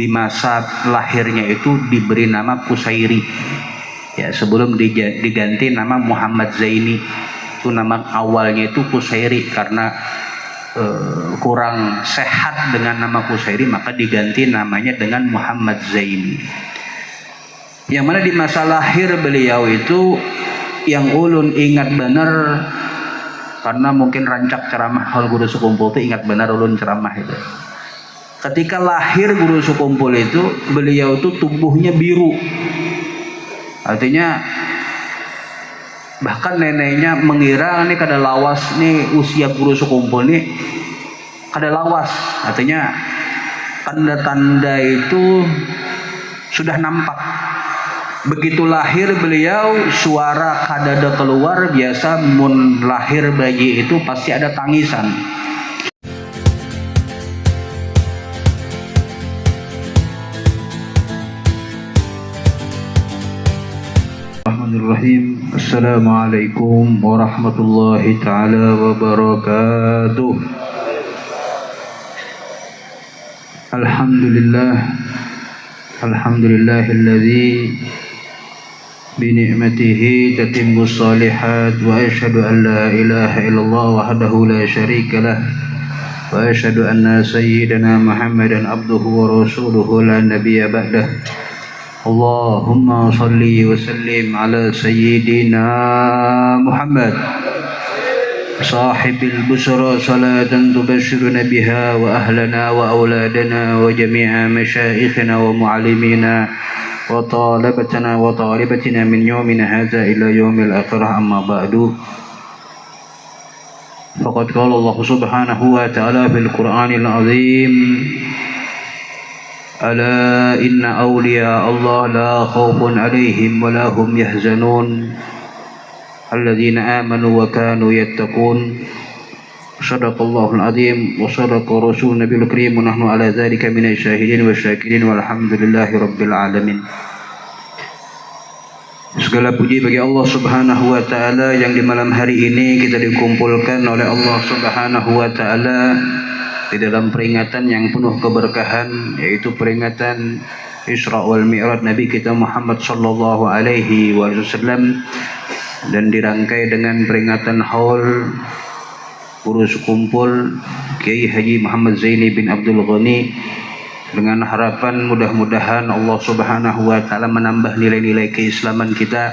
di masa lahirnya itu diberi nama Qusairi. Ya, sebelum diganti nama Muhammad Zaini. Itu nama awalnya itu Qusairi karena kurang sehat dengan nama Qusairi, maka diganti namanya dengan Muhammad Zaini. Yang mana di masa lahir beliau itu yang ulun ingat benar, karena mungkin rancak ceramah hal guru sekumpul itu ingat benar ulun ceramah itu. Ketika lahir guru sekumpul itu, beliau itu tubuhnya biru. Artinya bahkan neneknya mengira ini kada lawas nih usia guru sekumpul nih kada lawas. Artinya tanda-tanda itu sudah nampak. Begitu lahir beliau suara kadada keluar, biasa mun lahir bayi itu pasti ada tangisan. Bismillahirrahmanirrahim. Assalamualaikum warahmatullahi taala wabarakatuh. Alhamdulillahilladzi bini'matihi tatimmu shalihat wa asyhadu an la ilaha illallah wahdahu la syarika lah wa asyhadu anna sayyidana Muhammadan abduhu wa rasuluhu la nabiyya ba'dah. Allahumma salli wa sallim ala sayyidina Muhammad sahibil busra salatan tubashshiruna biha wa ahlana wa auladana wa jami'a masyayikhina wa muallimina wa talabatana wa talibatina min yawmina hadza ila yawmil akhirah, amma ba'du. Faqad qala Allah subhanahu wa ta'ala fil Qur'anil azim, ala inna awliya Allah la khawfun alaihim wa la hum yahzanun alladzina amanu wa kanu yattaqun. Sadaqallahul azim wa sadaqa rasulun nabiyul karim wa nahnu ala dzalika minasy syahidin wa syakirin walhamdulillahi rabbil alamin. Segala puji bagi Allah subhanahu wa ta'ala yang di malam hari ini kita dikumpulkan oleh Allah subhanahu wa ta'ala di dalam peringatan yang penuh keberkahan, yaitu peringatan Isra wal Mi'raj Nabi kita Muhammad sallallahu alaihi wasallam, dan dirangkai dengan peringatan haul guru sekumpul Kiai Haji Muhammad Zaini bin Abdul Ghani, dengan harapan mudah-mudahan Allah subhanahu wa ta'ala menambah nilai-nilai keislaman kita,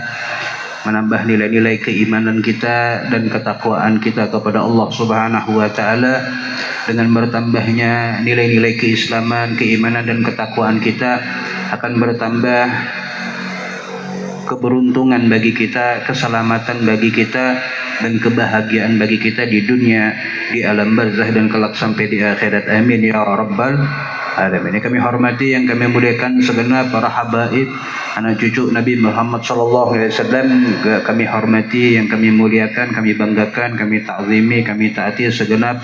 menambah nilai-nilai keimanan kita dan ketakwaan kita kepada Allah subhanahu wa ta'ala. Dengan bertambahnya nilai-nilai keislaman, keimanan dan ketakwaan kita, akan bertambah keberuntungan bagi kita, keselamatan bagi kita, dan kebahagiaan bagi kita di dunia, di alam barzah, dan kelak sampai di akhirat. Amin ya rabbal alamin. Kami hormati, yang kami muliakan segenap para habaib, anak cucu Nabi Muhammad sallallahu alaihi wasallam. Kami hormati, yang kami muliakan, kami banggakan, kami ta'zimi, kami taati segenap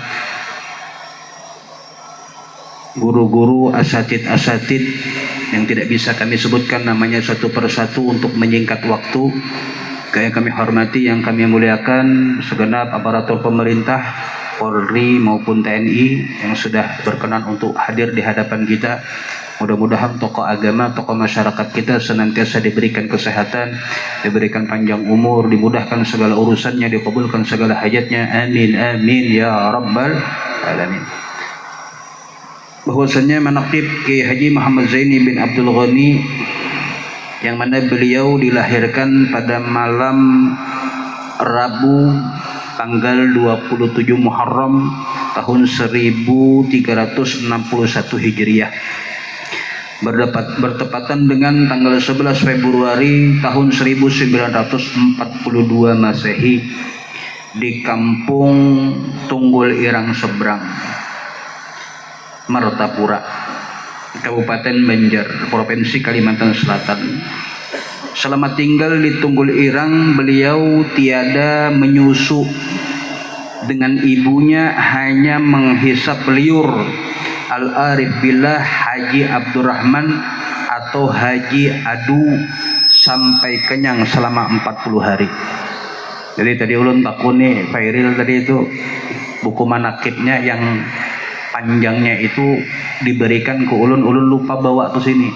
guru-guru, asatid yang tidak bisa kami sebutkan namanya satu persatu untuk menyingkat waktu. Yang kami hormati, yang kami muliakan segenap aparatur pemerintah, Polri maupun TNI yang sudah berkenan untuk hadir di hadapan kita. Mudah-mudahan tokoh agama, tokoh masyarakat kita senantiasa diberikan kesehatan, diberikan panjang umur, dimudahkan segala urusannya, dikabulkan segala hajatnya. Amin amin ya rabbal alamin. Bahwasanya manaqib Kiai Haji Muhammad Zaini bin Abdul Ghani, yang mana beliau dilahirkan pada malam Rabu tanggal 27 Muharram tahun 1361 Hijriah, bertepatan dengan tanggal 11 Februari tahun 1942 Masehi di kampung Tunggul Irang Seberang, Martapura, Kabupaten Banjar, Provinsi Kalimantan Selatan. Selama tinggal di Tunggul Irang, beliau tiada menyusu dengan ibunya, hanya menghisap liur. Al-Arif Billah Haji Abdurrahman atau Haji Adu sampai kenyang selama 40 hari. Jadi tadi ulun takuni Fairil tadi itu buku manakibnya yang panjangnya itu diberikan ke ulun lupa bawa ke sini.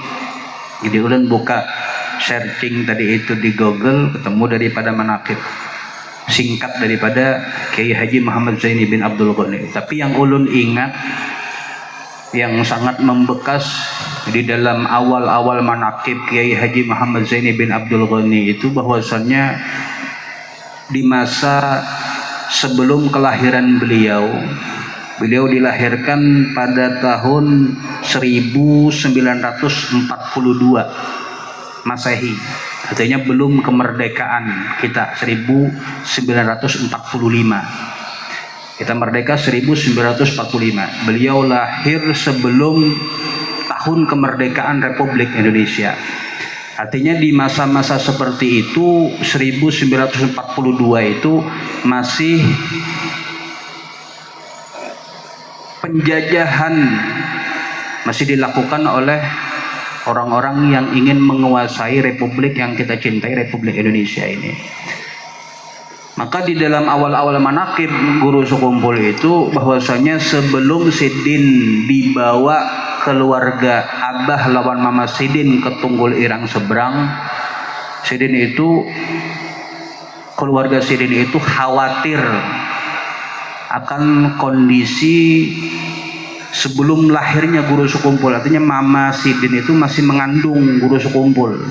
Jadi ulun buka searching tadi itu di Google, ketemu daripada manaqib singkat daripada Kiai Haji Muhammad Zaini bin Abdul Ghani. Tapi yang ulun ingat yang sangat membekas di dalam awal-awal manaqib Kiai Haji Muhammad Zaini bin Abdul Ghani itu bahwasannya di masa sebelum kelahiran beliau dilahirkan pada tahun 1942 Masehi. Artinya belum kemerdekaan kita 1945. Kita merdeka 1945. Beliau lahir sebelum tahun kemerdekaan Republik Indonesia. Artinya di masa-masa seperti itu 1942 itu masih penjajahan masih dilakukan oleh orang-orang yang ingin menguasai republik yang kita cintai, Republik Indonesia ini. Maka di dalam awal-awal manaqib Guru Sekumpul itu bahwasanya sebelum Sidin dibawa keluarga Abah lawan Mama Sidin ke Tunggul Irang Seberang, Sidin itu keluarga Sidin itu khawatir akan kondisi sebelum lahirnya Guru Sekumpul. Artinya Mama Sidin itu masih mengandung Guru Sekumpul.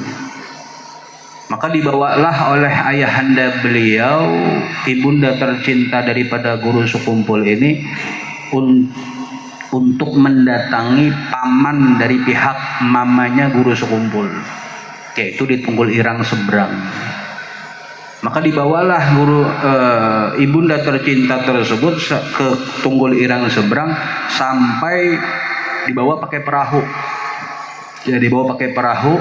Maka dibawalah oleh ayahanda beliau, ibunda tercinta daripada Guru Sekumpul ini, untuk mendatangi paman dari pihak mamanya Guru Sekumpul, yaitu di Tunggul Irang Seberang. Maka dibawalah ibunda tercinta tersebut ke Tunggul Irang Seberang sampai dibawa pakai perahu. Ya, dibawa pakai perahu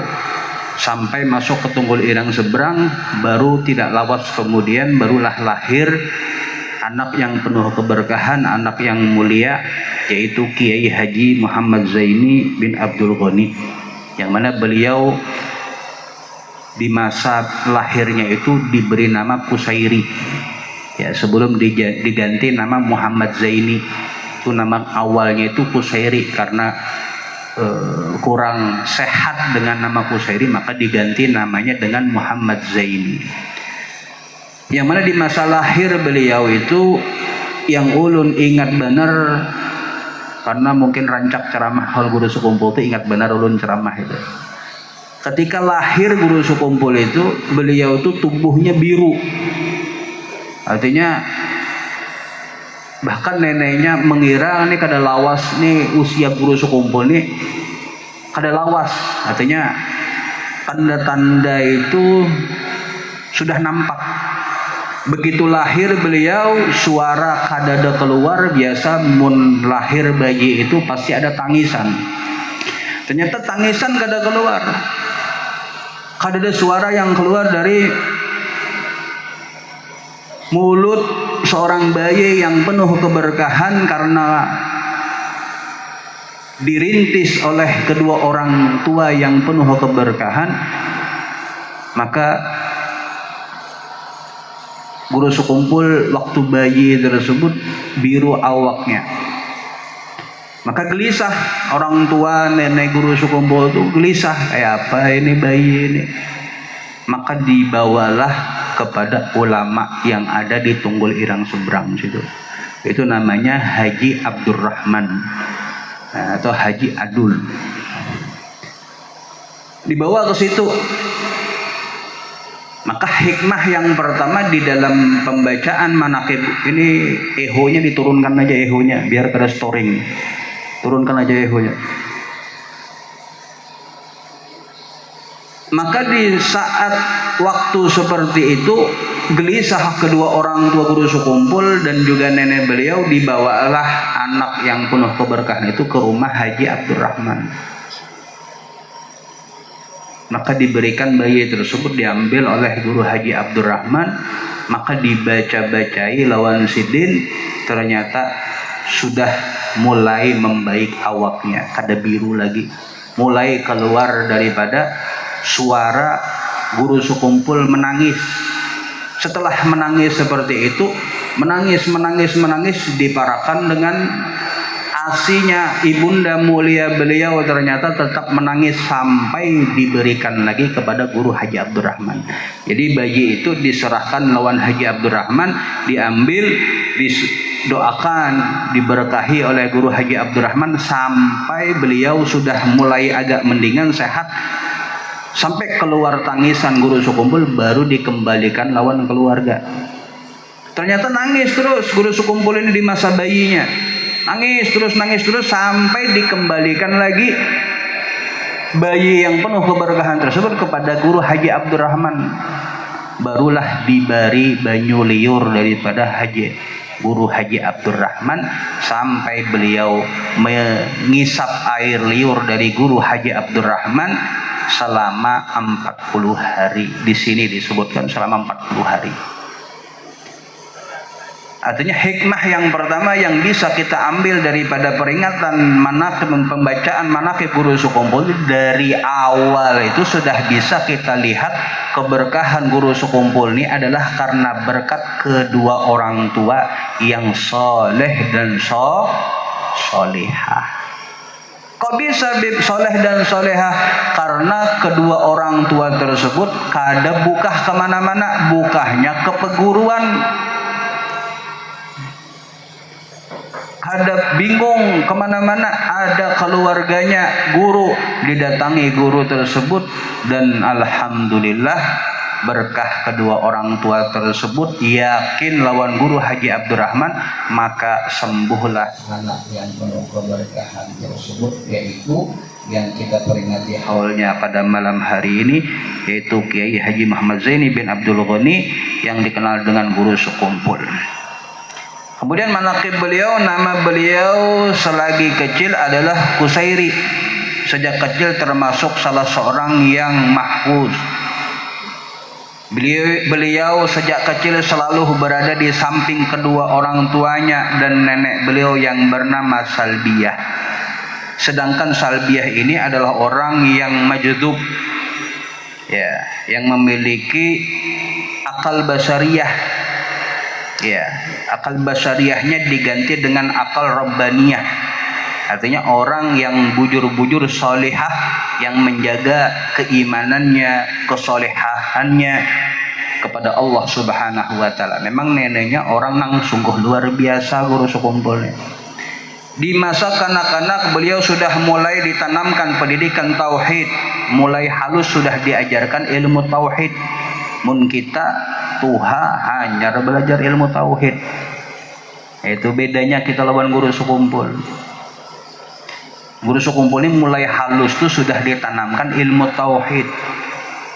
sampai masuk ke Tunggul Irang Seberang, baru tidak lawas kemudian barulah lahir anak yang penuh keberkahan, anak yang mulia, yaitu Kiai Haji Muhammad Zaini bin Abdul Ghani, yang mana beliau di masa lahirnya itu diberi nama Kusairi. Ya, sebelum diganti nama Muhammad Zaini. Itu nama awalnya itu Kusairi karena kurang sehat dengan nama Kusairi, maka diganti namanya dengan Muhammad Zaini. Yang mana di masa lahir beliau itu yang ulun ingat benar, karena mungkin rancak ceramah hal Guru Sekumpul itu ingat benar ulun ceramah itu. Ketika lahir Guru Sekumpul itu, beliau itu tubuhnya biru. Artinya bahkan neneknya mengira nih kada lawas nih usia Guru Sekumpul nih kada lawas. Artinya tanda-tanda itu sudah nampak. Begitu lahir beliau, suara kada ada keluar. Biasa mun lahir bayi itu pasti ada tangisan. Ternyata tangisan kada keluar. Kada ada suara yang keluar dari mulut seorang bayi yang penuh keberkahan karena dirintis oleh kedua orang tua yang penuh keberkahan. Maka Guru Sekumpul waktu bayi tersebut biru awaknya. Maka gelisah orang tua nenek Guru Sekumpul itu gelisah, kayak apa ini bayi ini. Maka dibawalah kepada ulama yang ada di Tunggul Irang Seberang situ. Itu namanya Haji Abdurrahman atau Haji Adul. Dibawa ke situ. Maka hikmah yang pertama di dalam pembacaan manaqib ini, ehonya diturunkan aja, ehonya biar kada storing. Turunkan aja ehonya. Maka di saat waktu seperti itu gelisah kedua orang tua Guru Sekumpul dan juga nenek beliau, dibawalah anak yang penuh keberkahan itu ke rumah Haji Abdurrahman. Maka diberikan bayi tersebut, diambil oleh Guru Haji Abdurrahman, maka dibaca-bacai lawan Sidin, ternyata sudah mulai membaik awaknya, kada biru lagi, mulai keluar daripada suara Guru Sekumpul menangis. Setelah menangis seperti itu, menangis diparakan dengan asinya ibunda mulia beliau ternyata tetap menangis sampai diberikan lagi kepada guru Haji Abdurrahman. Jadi bayi itu diserahkan lawan Haji Abdurrahman, diambil, didoakan, diberkahi oleh guru Haji Abdurrahman sampai beliau sudah mulai agak mendingan, sehat, sampai keluar tangisan guru sekumpul, baru dikembalikan lawan keluarga. Ternyata nangis terus guru sekumpul ini di masa bayinya. Nangis terus sampai dikembalikan lagi bayi yang penuh keberkahan tersebut kepada guru Haji Abdurrahman. Barulah diberi banyu liur daripada guru Haji Abdurrahman sampai beliau mengisap air liur dari guru Haji Abdurrahman selama 40 hari. Di sini disebutkan selama 40 hari. Artinya hikmah yang pertama yang bisa kita ambil daripada peringatan manaqib, pembacaan manaqib guru sekumpul, dari awal itu sudah bisa kita lihat keberkahan guru sekumpul ini adalah karena berkat kedua orang tua yang soleh dan solihah. Kok bisa soleh dan solehah? Karena kedua orang tua tersebut kada bukah kemana-mana, bukahnya ke peguruan. Ada bingung kemana-mana, ada keluarganya guru, didatangi guru tersebut, dan alhamdulillah berkah kedua orang tua tersebut yakin lawan guru Haji Abdurrahman, maka sembuhlah anak yang penuh keberkahan tersebut, yaitu yang kita peringati haulnya pada malam hari ini, yaitu Kiai Haji Muhammad Zaini bin Abdul Ghani yang dikenal dengan guru sekumpul. Kemudian manaqib beliau, nama beliau selagi kecil adalah Kusairi. Sejak kecil termasuk salah seorang yang mahfuz. Beliau sejak kecil selalu berada di samping kedua orang tuanya dan nenek beliau yang bernama Salbiyah. Sedangkan Salbiyah ini adalah orang yang majdub, ya, yang memiliki akal basariyah. Ya, akal basariyahnya diganti dengan akal rabbaniyah. Artinya orang yang bujur-bujur solihah, yang menjaga keimanannya, kesolehahannya kepada Allah Subhanahu wa taala. Memang neneknya orang yang sungguh luar biasa guru sekumpulnya. Di masa kanak-kanak beliau sudah mulai ditanamkan pendidikan tauhid, mulai halus sudah diajarkan ilmu tauhid. Mun kita tuha hanya belajar ilmu tauhid. Itu bedanya kita lawan guru sekumpul. Guru sekumpul ini mulai halus tuh sudah ditanamkan ilmu tauhid.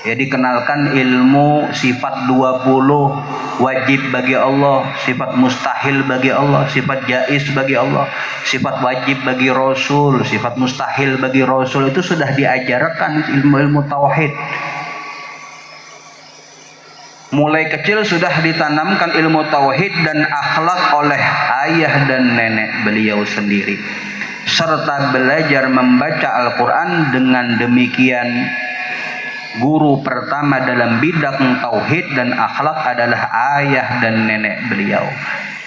Ya, dikenalkan ilmu sifat 20 wajib bagi Allah, sifat mustahil bagi Allah, sifat jaiz bagi Allah, sifat wajib bagi Rasul, sifat mustahil bagi Rasul, itu sudah diajarkan ilmu-ilmu tauhid. Mulai kecil sudah ditanamkan ilmu tauhid dan akhlak oleh ayah dan nenek beliau sendiri, serta belajar membaca Al-Quran. Dengan demikian guru pertama dalam bidang tauhid dan akhlak adalah ayah dan nenek beliau.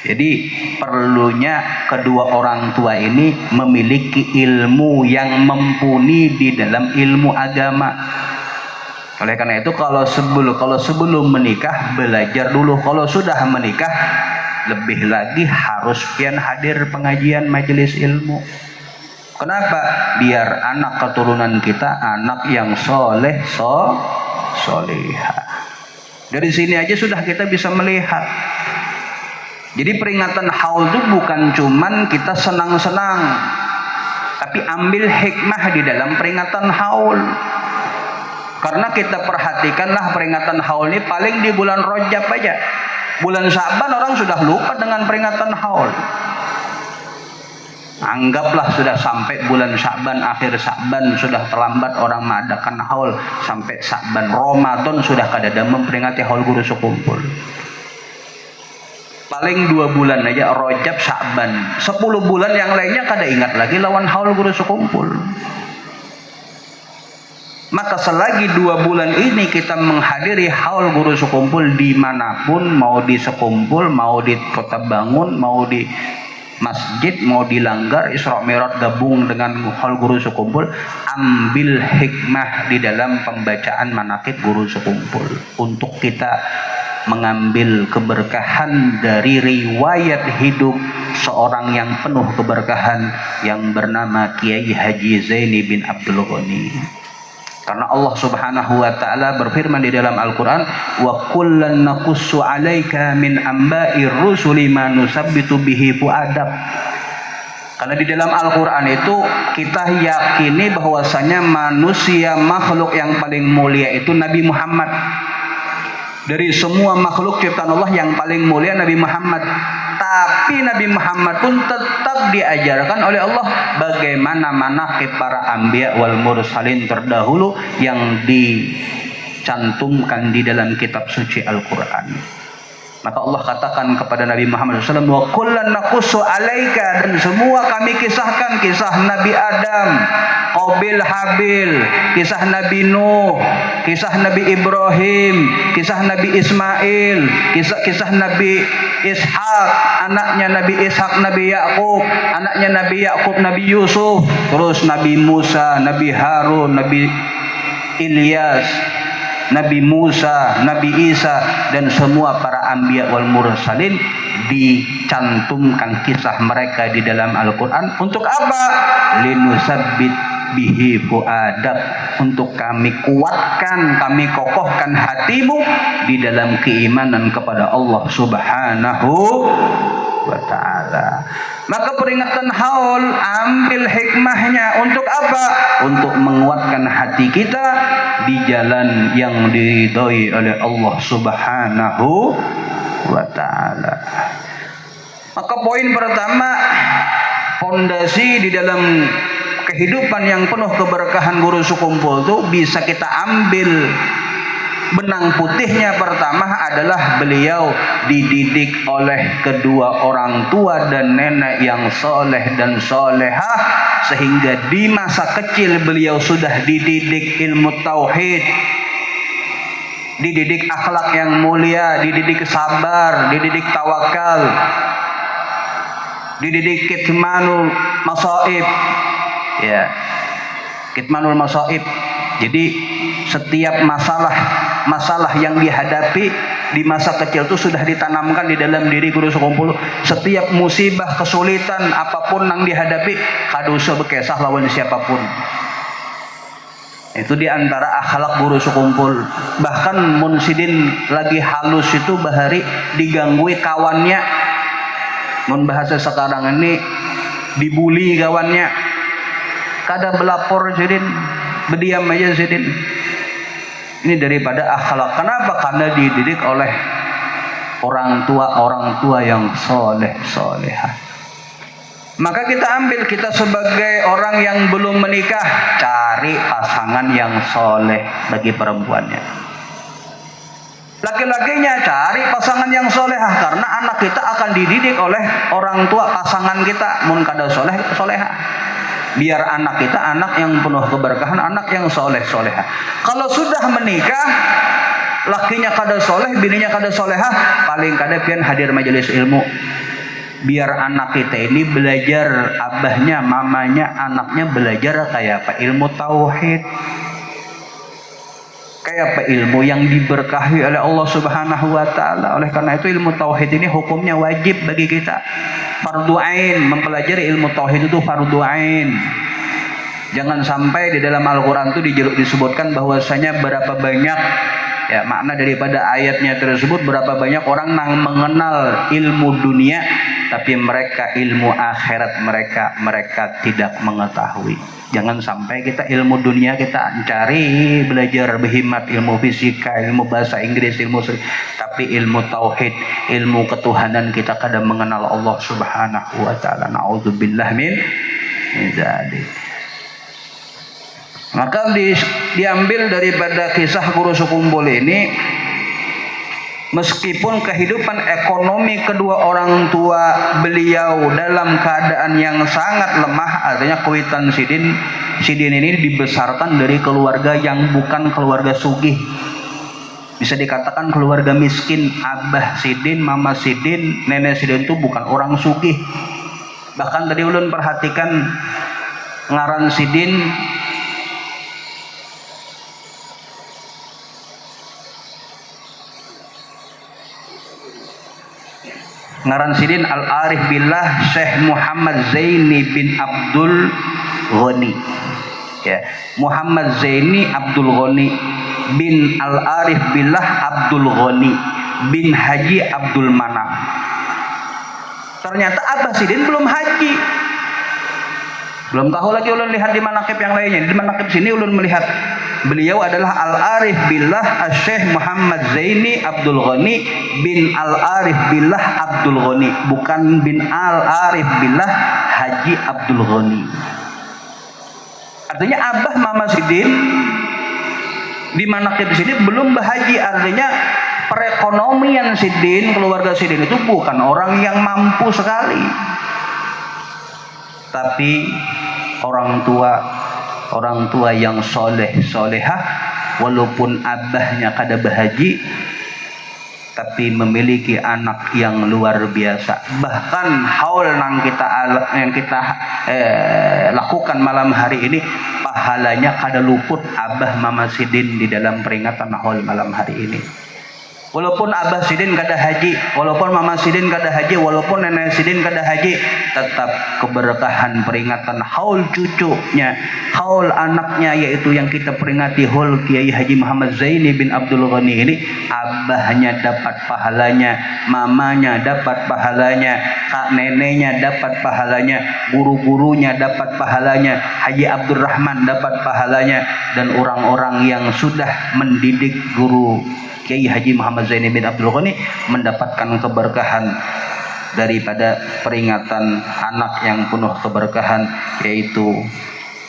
Jadi perlunya kedua orang tua ini memiliki ilmu yang mumpuni di dalam ilmu agama. Oleh karena itu kalau sebelum menikah belajar dulu. Kalau sudah menikah lebih lagi harus pian hadir pengajian majelis ilmu. Kenapa? Biar anak keturunan kita anak yang soleh solihah. Dari sini aja sudah kita bisa melihat. Jadi peringatan haul itu bukan cuman kita senang-senang, tapi ambil hikmah di dalam peringatan haul. Karena kita perhatikanlah peringatan haul ini paling di bulan Rajab aja. Bulan Sya'ban orang sudah lupa dengan peringatan haul. Anggaplah sudah sampai bulan Sya'ban, akhir Sya'ban sudah terlambat orang mengadakan haul. Sampai Sya'ban, Ramadan sudah kadada memperingati haul guru sekumpul. Paling 2 bulan aja, Rajab, Sya'ban. 10 bulan yang lainnya kada ingat lagi lawan haul guru sekumpul. Maka selagi 2 bulan ini kita menghadiri haul guru sekumpul dimanapun, mau di sekumpul, mau di Kota Bangun, mau di masjid mau dilanggar, Isra Mi'raj gabung dengan hal guru sekumpul, ambil hikmah di dalam pembacaan manaqib guru sekumpul untuk kita mengambil keberkahan dari riwayat hidup seorang yang penuh keberkahan yang bernama Kiai Haji Zaini bin Abdul Ghani. Karena Allah Subhanahu wa taala berfirman di dalam Al-Qur'an, wa kullan naqussu 'alaika min amba'ir rusuli ma nusabbitu bihi fuadak. Karena di dalam Al-Qur'an itu kita yakini bahwasanya manusia makhluk yang paling mulia itu Nabi Muhammad. Dari semua makhluk ciptaan Allah yang paling mulia Nabi Muhammad. Tapi Nabi Muhammad pun tetap diajarkan oleh Allah bagaimana manaqib para anbiya wal mursalin terdahulu yang dicantumkan di dalam kitab suci Al-Quran. Maka Allah katakan kepada Nabi Muhammad SAW, wa kullan naqussu 'alaika, dan semua kami kisahkan kisah Nabi Adam, Qabil Habil, kisah Nabi Nuh, kisah Nabi Ibrahim, kisah Nabi Ismail, kisah Nabi Ishak, anaknya Nabi Ishak, Nabi Yakub, anaknya Nabi Yakub, Nabi Yusuf, terus Nabi Musa, Nabi Harun, Nabi Ilyas, Nabi Musa, Nabi Isa, dan semua para anbiya wal mursalin dicantumkan kisah mereka di dalam Al-Quran. Untuk apa? Linusabbit bihi fuadak, untuk kami kuatkan, kami kokohkan hatimu di dalam keimanan kepada Allah Subhanahu wa ta'ala. Maka peringatan haul, ambil hikmahnya untuk apa? Untuk menguatkan hati kita di jalan yang diridhoi oleh Allah Subhanahu wa ta'ala. Maka poin pertama, fondasi di dalam kehidupan yang penuh keberkahan guru sekumpul itu bisa kita ambil benang putihnya. Pertama adalah beliau dididik oleh kedua orang tua dan nenek yang soleh dan solehah, sehingga di masa kecil beliau sudah dididik ilmu tauhid, dididik akhlak yang mulia, dididik sabar, dididik tawakal, dididik kitmanul masaib, ya, kitmanul masaib. Jadi setiap masalah yang dihadapi di masa kecil itu sudah ditanamkan di dalam diri guru sekumpul. Setiap musibah, kesulitan apapun yang dihadapi, kadusa bekesah lawan siapapun. Itu di antara akhlak guru sekumpul. Bahkan munsidin lagi halus itu bahari diganggui kawannya. Mun bahasa sekarang ini dibully kawannya. Kada belapor jadin, berdiam aja jadin. Ini daripada akhlak. Kenapa? Karena dididik oleh orang tua yang soleh solehah. Maka kita ambil, kita sebagai orang yang belum menikah, cari pasangan yang soleh bagi perempuannya. Laki-lakinya cari pasangan yang solehah, karena anak kita akan dididik oleh orang tua pasangan kita. Mun kada soleh, solehah. Biar anak kita anak yang penuh keberkahan, anak yang soleh solehah. Kalau sudah menikah, lakinya kada soleh, bininya kada solehah, paling kada pian hadir majelis ilmu. Biar anak kita ini belajar, abahnya, mamanya, anaknya belajar kayak apa? Ilmu tauhid. Kayak apa? Ilmu yang diberkahi oleh Allah Subhanahu wa ta'ala. Oleh karena itu ilmu tauhid ini hukumnya wajib bagi kita. Fardu ain, mempelajari ilmu tauhid itu fardu ain. Jangan sampai di dalam Al-Quran itu disebutkan bahwasanya berapa banyak, ya, makna daripada ayatnya tersebut, berapa banyak orang yang mengenal ilmu dunia tapi mereka ilmu akhirat mereka tidak mengetahui. Jangan sampai kita ilmu dunia kita cari, belajar berhimat, ilmu fisika, ilmu bahasa Inggris, tapi ilmu tauhid, ilmu ketuhanan kita kadang mengenal Allah Subhanahu wa ta'ala. Na'udzubillah min dzalik. Maka diambil daripada kisah guru sekumpul ini, meskipun kehidupan ekonomi kedua orang tua beliau dalam keadaan yang sangat lemah, artinya Kuitan Sidin ini dibesarkan dari keluarga yang bukan keluarga sugih. Bisa dikatakan keluarga miskin. Abah Sidin, mama Sidin, nenek Sidin itu bukan orang sugih. Bahkan tadi ulun perhatikan ngaran sidin Al-Arif Billah Syekh Muhammad Zaini bin Abdul Ghani, ya, Muhammad Zaini Abdul Ghani bin Al-Arif Billah Abdul Ghani bin Haji Abdul Manaf. Ternyata Abah Sidin belum haji. Belum tahu lagi ulun lihat di manaqib yang lainnya. Di manaqib sini ulun melihat beliau adalah Al-Arif Billah Syekh Muhammad Zaini Abdul Ghani bin Al-Arif Billah Abdul Ghani, bukan bin Al-Arif Billah Haji Abdul Ghani. Artinya Abah Mama Sidin di manaqib sini belum berhaji. Artinya perekonomian Sidin, keluarga Sidin itu bukan orang yang mampu sekali, tapi orang tua yang solehah, walaupun abahnya kada berhaji tapi memiliki anak yang luar biasa. Bahkan haul yang kita lakukan malam hari ini, pahalanya kada luput Abah Mama Sidin di dalam peringatan haul malam hari ini. Walaupun Abah Sidin kada haji, walaupun Mama Sidin kada haji, walaupun Nenek Sidin kada haji, tetap keberkahan peringatan haul cucunya, haul anaknya, yaitu yang kita peringati haul Kiai Haji Muhammad Zaini bin Abdul Ghani ini, abahnya dapat pahalanya, mamanya dapat pahalanya, kak neneknya dapat pahalanya, guru-gurunya dapat pahalanya, Haji Abdurrahman dapat pahalanya, dan orang-orang yang sudah mendidik guru Kiai Haji Muhammad Zaini bin Abdul Ghani mendapatkan keberkahan daripada peringatan anak yang penuh keberkahan, yaitu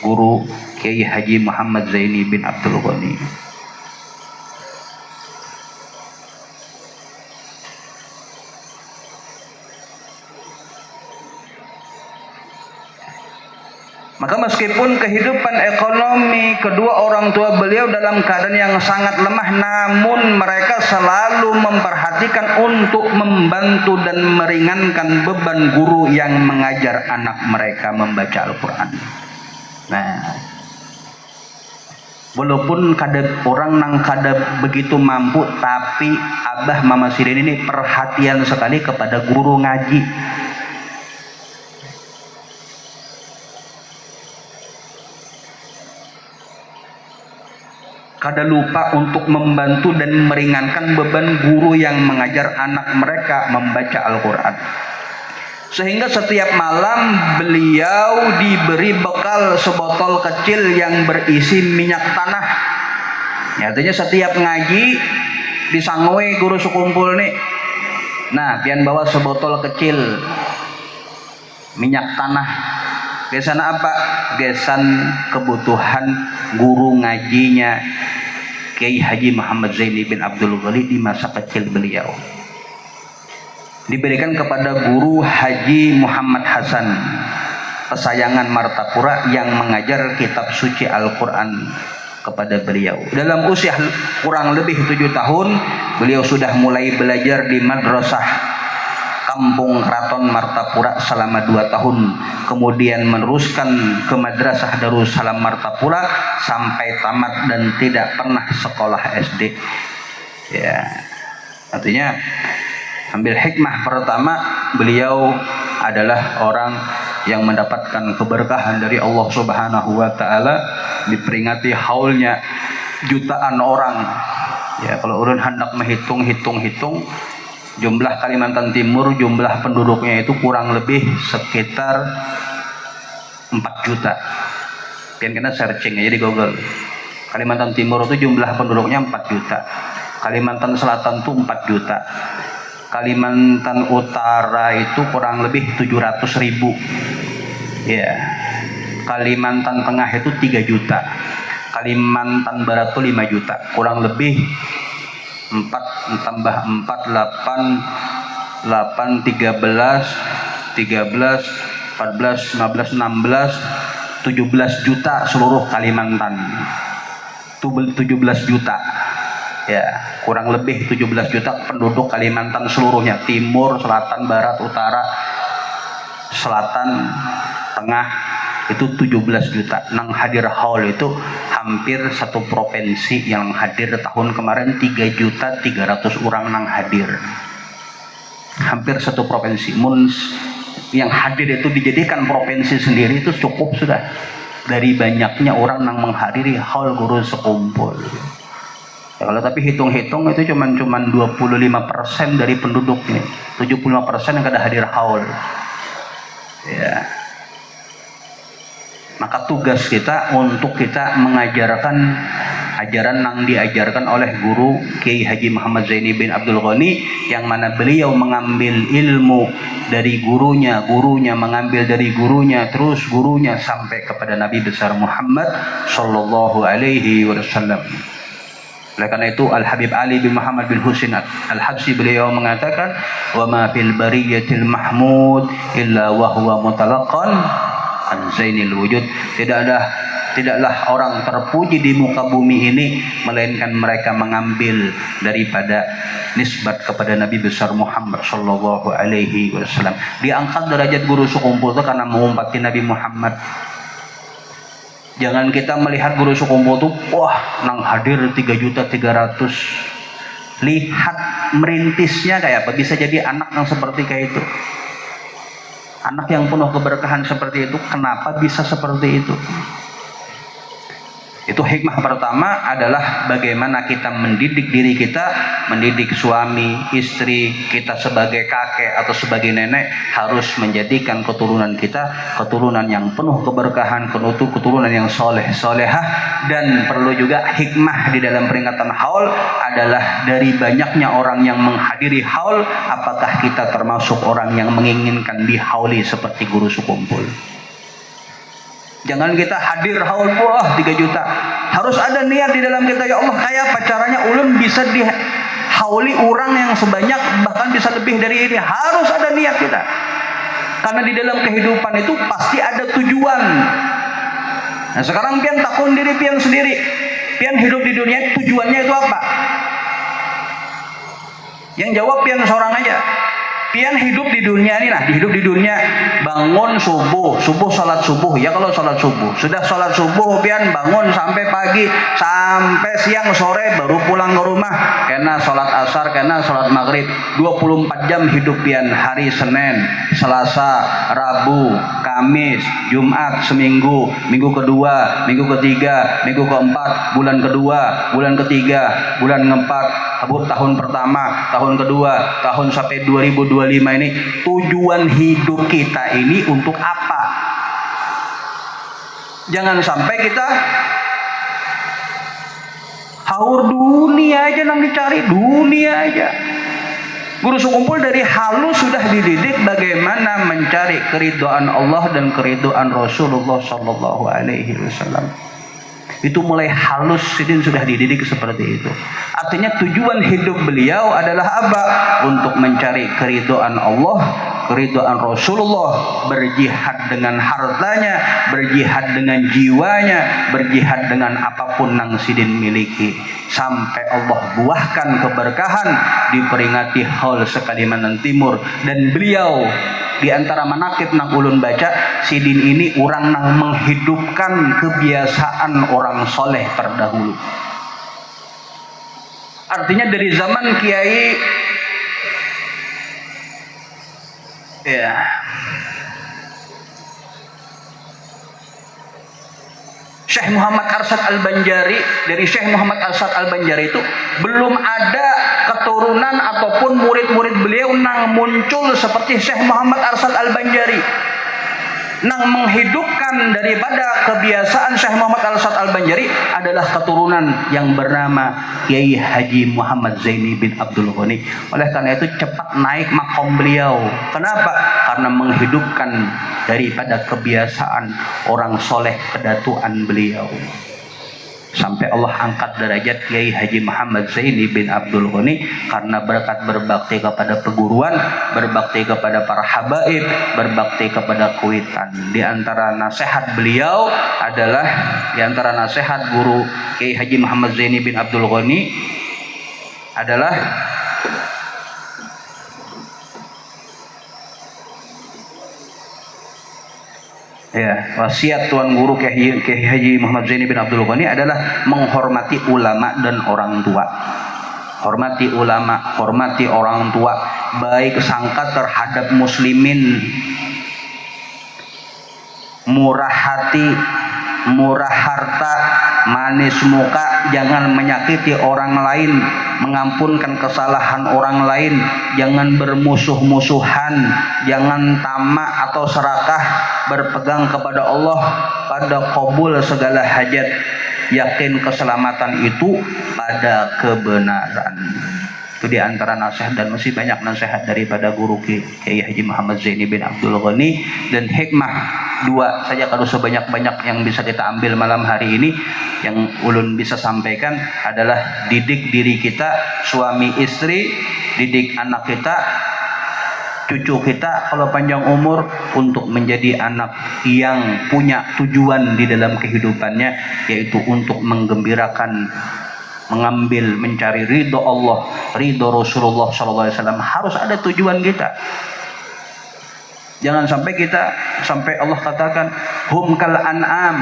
guru Kiai Haji Muhammad Zaini bin Abdul Ghani. Maka meskipun kehidupan ekonomi kedua orang tua beliau dalam keadaan yang sangat lemah, namun mereka selalu memperhatikan untuk membantu dan meringankan beban guru yang mengajar anak mereka membaca Al-Quran. Nah, walaupun orang nang kada begitu mampu, tapi Abah Mama Sidin ini perhatian sekali kepada guru ngaji. Kada lupa untuk membantu dan meringankan beban guru yang mengajar anak mereka membaca Al-Quran. Sehingga setiap malam beliau diberi bekal sebotol kecil yang berisi minyak tanah. Ya, artinya setiap ngaji disangwe guru sekumpul nih. Nah, pian bawa sebotol kecil minyak tanah. Gesan apa? Gesan kebutuhan guru ngajinya Kiai Haji Muhammad Zaini bin Abdul Ghani di masa kecil beliau. Diberikan kepada guru Haji Muhammad Hasan, kesayangan Martapura, yang mengajar kitab suci Al-Quran kepada beliau. Dalam usia kurang lebih 7 tahun, beliau sudah mulai belajar di madrasah Kampung Keraton Martapura selama 2 tahun, kemudian meneruskan ke Madrasah Darussalam Martapura sampai tamat dan tidak pernah sekolah SD. Ya, artinya ambil hikmah pertama, beliau adalah orang yang mendapatkan keberkahan dari Allah Subhanahu wa taala, diperingati haulnya jutaan orang. Ya, kalau ulun hendak menghitung jumlah Kalimantan Timur, jumlah penduduknya itu kurang lebih sekitar 4 juta. Pian kena searching aja di Google. Kalimantan Timur itu jumlah penduduknya 4 juta. Kalimantan Selatan itu 4 juta. Kalimantan Utara itu kurang lebih 700.000. Ya. Kalimantan Tengah itu 3 juta. Kalimantan Barat itu 5 juta. Kurang lebih 4 tambah 4 8 13 14 15 16 17 juta seluruh Kalimantan. 17 juta. Ya, kurang lebih 17 juta penduduk Kalimantan seluruhnya, timur, selatan, barat, utara. selatan, tengah itu 17 juta. Nang hadir haul itu hampir satu provinsi yang hadir tahun kemarin 3.300.000 orang nang hadir. Hampir satu provinsi. Yang hadir itu dijadikan provinsi sendiri itu cukup sudah. Dari banyaknya orang nang menghadiri haul guru sekumpul. Ya, kalau tapi hitung-hitung itu cuman 25% dari penduduknya. 75% yang kada hadir haul. Ya. Maka tugas kita untuk kita mengajarkan ajaran yang diajarkan oleh guru Kiai Haji Muhammad Zaini bin Abdul Ghani, yang mana beliau mengambil ilmu dari gurunya, gurunya mengambil dari gurunya, terus gurunya sampai kepada Nabi besar Muhammad sallallahu alaihi wasallam. Oleh karena itu Al-Habib Ali bin Muhammad bin Husain Al-Habsyi beliau mengatakan, wa ma fil bariyatil mahmud illa wa huwa mutalaqqan an zainil wujud. Tidaklah orang terpuji di muka bumi ini melainkan mereka mengambil daripada nisbat kepada Nabi besar Muhammad sallallahu alaihi wasallam. Diangkat derajat guru sekumpul itu karena mengumpati Nabi Muhammad. Jangan kita melihat guru sekumpul itu wah nang hadir 3.300.000. Lihat merintisnya kayak apa, bisa jadi anak yang seperti kayak itu. Anak yang penuh keberkahan seperti itu, kenapa bisa seperti itu? Itu hikmah pertama adalah bagaimana kita mendidik diri kita, mendidik suami, istri kita sebagai kakek atau sebagai nenek, harus menjadikan keturunan kita keturunan yang penuh keberkahan, keturunan yang soleh, solehah. Dan perlu juga hikmah di dalam peringatan haul adalah dari banyaknya orang yang menghadiri haul, apakah kita termasuk orang yang menginginkan dihauli seperti guru sekumpul? Jangan kita hadir haul wah 3 juta. Harus ada niat di dalam kita, ya Allah, kayak apa caranya ulun bisa dihauli orang yang sebanyak, bahkan bisa lebih dari ini. Harus ada niat kita. Karena di dalam kehidupan itu pasti ada tujuan. Nah, sekarang pian takun diri pian sendiri. Pian hidup di dunia, tujuannya itu apa? Yang jawab pian seorang aja. Pian hidup di dunia ini, hidup di dunia, bangun subuh salat subuh, ya kalau salat subuh, sudah salat subuh pian bangun sampai pagi, sampai siang sore baru pulang ke rumah, kena salat asar, kena salat maghrib, 24 jam hidup pian, hari Senin, Selasa, Rabu, Kamis, Jumat, seminggu, minggu kedua, minggu ketiga, minggu keempat, bulan kedua, bulan ketiga, bulan keempat, tahun pertama, tahun kedua, tahun sampai 2025 ini. Tujuan hidup kita ini untuk apa? Jangan sampai kita haur dunia aja, nang dicari dunia aja. Guru sekumpul dari halus sudah dididik bagaimana mencari keridhaan Allah dan keridhaan Rasulullah sallallahu alaihi wasallam. Itu mulai halus sidin sudah dididik seperti itu. Artinya tujuan hidup beliau adalah apa? Untuk mencari keridhaan Allah, keridhaan Rasulullah, berjihad dengan hartanya, berjihad dengan jiwanya, berjihad dengan apapun yang sidin miliki, sampai Allah buahkan keberkahan diperingati haul sekalimanan timur. Dan beliau di antara manakib nang ulun baca, sidin ini orang nang menghidupkan kebiasaan orang soleh terdahulu. Artinya dari zaman Kiai Syekh Muhammad Arsyad Al-Banjari, dari Syekh Muhammad Arsyad Al-Banjari itu belum ada keturunan ataupun murid-murid beliau nang muncul seperti Syekh Muhammad Arsyad Al-Banjari, nang menghidupkan daripada kebiasaan Syekh Muhammad Arsyad Al-Banjari adalah keturunan yang bernama Kiai Haji Muhammad Zaini bin Abdul Ghani. Oleh karena itu cepat naik makom beliau. Kenapa? Karena menghidupkan daripada kebiasaan orang soleh kedatuan beliau. Sampai Allah angkat derajat Kiai Haji Muhammad Zaini bin Abdul Ghani karena berkat berbakti kepada perguruan, berbakti kepada para habaib, berbakti kepada kuitan. Di antara nasihat beliau adalah, di antara nasihat guru Kiai Haji Muhammad Zaini bin Abdul Ghani adalah Ya, wasiat Tuan Guru Kiai Haji Muhammad Zaini bin Abdul Ghani adalah menghormati ulama dan orang tua. Hormati ulama, hormati orang tua, baik sangka terhadap muslimin, murah hati, murah harta, manis muka, jangan menyakiti orang lain, mengampunkan kesalahan orang lain, jangan bermusuh-musuhan, jangan tamak atau serakah, berpegang kepada Allah, pada qabul segala hajat, yakin keselamatan itu pada kebenaran. Itu di antara nasihat, dan masih banyak nasihat daripada guru Kiai Haji Muhammad Zaini bin Abdul Ghani. Dan hikmah dua saja kalau sebanyak-banyak yang bisa kita ambil malam hari ini, yang ulun bisa sampaikan adalah didik diri kita, suami istri, didik anak kita, cucu kita kalau panjang umur, untuk menjadi anak yang punya tujuan di dalam kehidupannya, yaitu untuk menggembirakan, mengambil, mencari ridho Allah, ridho Rasulullah SAW. Harus ada tujuan kita. Jangan sampai Allah katakan hum kal an'am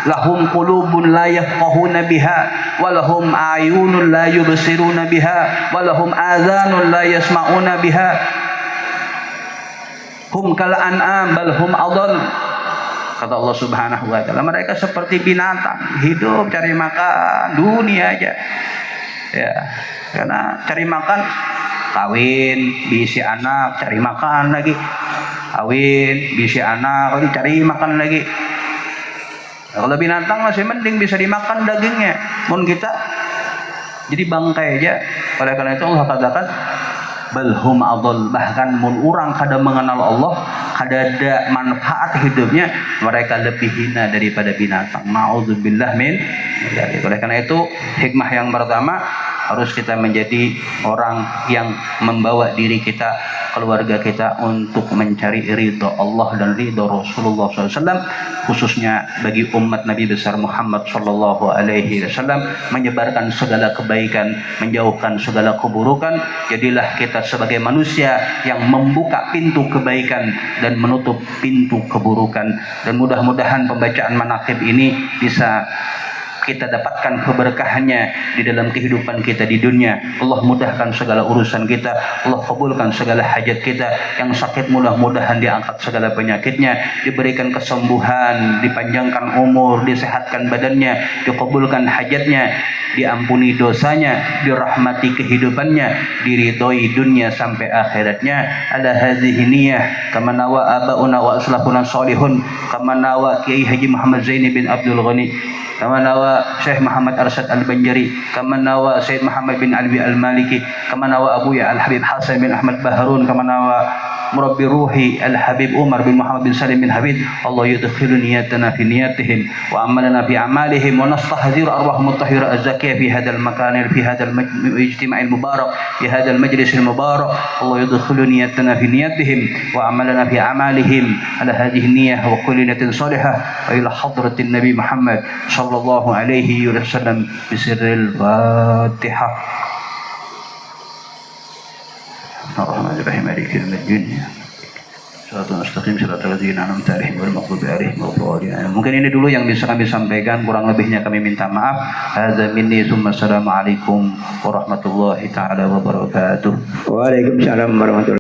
lahum qulubun la yafqahuna biha wa lahum ayunun la yubsiruna biha wa lahum adhanun la yasma'una biha. Hum kal an'am bal hum adall. Kata Allah Subhanahu wa taala, mereka seperti binatang, hidup cari makan dunia aja. Ya, karena cari makan, kawin, bisi anak, cari makan lagi. Kawin, bisi anak, lagi cari makan lagi. Nah, kalau binatang masih mending bisa dimakan dagingnya. Mun kita jadi bangkai aja. Oleh karena itu Allah katakan balhum adall, bahkan mun urang kada mengenal Allah, kada ada manfaat hidupnya, mereka lebih hina daripada binatang. Na'udzubillah min dzalik. Oleh karena itu hikmah yang pertama, harus kita menjadi orang yang membawa diri kita, keluarga kita untuk mencari ridho Allah dan ridho Rasulullah SAW, khususnya bagi umat Nabi besar Muhammad Sallallahu Alaihi Wasallam, menyebarkan segala kebaikan, menjauhkan segala keburukan. Jadilah kita sebagai manusia yang membuka pintu kebaikan dan menutup pintu keburukan. Dan mudah-mudahan pembacaan manaqib ini bisa kita dapatkan keberkahannya di dalam kehidupan kita di dunia. Allah mudahkan segala urusan kita, Allah kabulkan segala hajat kita. Yang sakit mudah-mudahan diangkat segala penyakitnya, diberikan kesembuhan, dipanjangkan umur, disehatkan badannya, dikabulkan hajatnya, diampuni dosanya, dirahmati kehidupannya, diridhoi dunia sampai akhiratnya. Ala hadhihi niyyah kama nawa abauna wa aslafuna salihun, kama nawa Kiai Haji Muhammad Zaini bin Abdul Ghani, kama nawa Syekh Muhammad Arsyad Al-Banjari, kama nawa Syed Muhammad bin Alwi Al-Maliki, kama nawa Abuya Al-Habib Hasan bin Ahmad Baharun, kama nawa Murabbi Ruhi Al-Habib Umar bin Muhammad bin Salim bin Habib. Allah yudkhilu niyatana fi niyatihim wa amalana fi amalihim wa nastahziru arwahum at-tahira az-zakiyah fi hadzal makan, fi hadzal ijtima' al-mubarak, fi hadzal majlis al-mubarak. Allah yudkhilu niyatana fi niyatihim wa amalana fi amalihim ala hadhihi niyyah wa kulli niyatin salihah wa ila hadratin Nabi Muhammad sallallahu alaihi wasallam bisirril Fatihah. Bismillahirrahmanirrahim. Maliki yaumiddin. Shiratal mustaqim shiratal ladzina an'amta 'alaihim ghairil maghdubi 'alaihim waladdallin. Mungkin ini dulu yang bisa kami sampaikan, kurang lebihnya kami minta maaf. Hadza minni tsumma assalamu alaikum warahmatullahi taala wabarakatuh. Waalaikumsalam warahmatullahi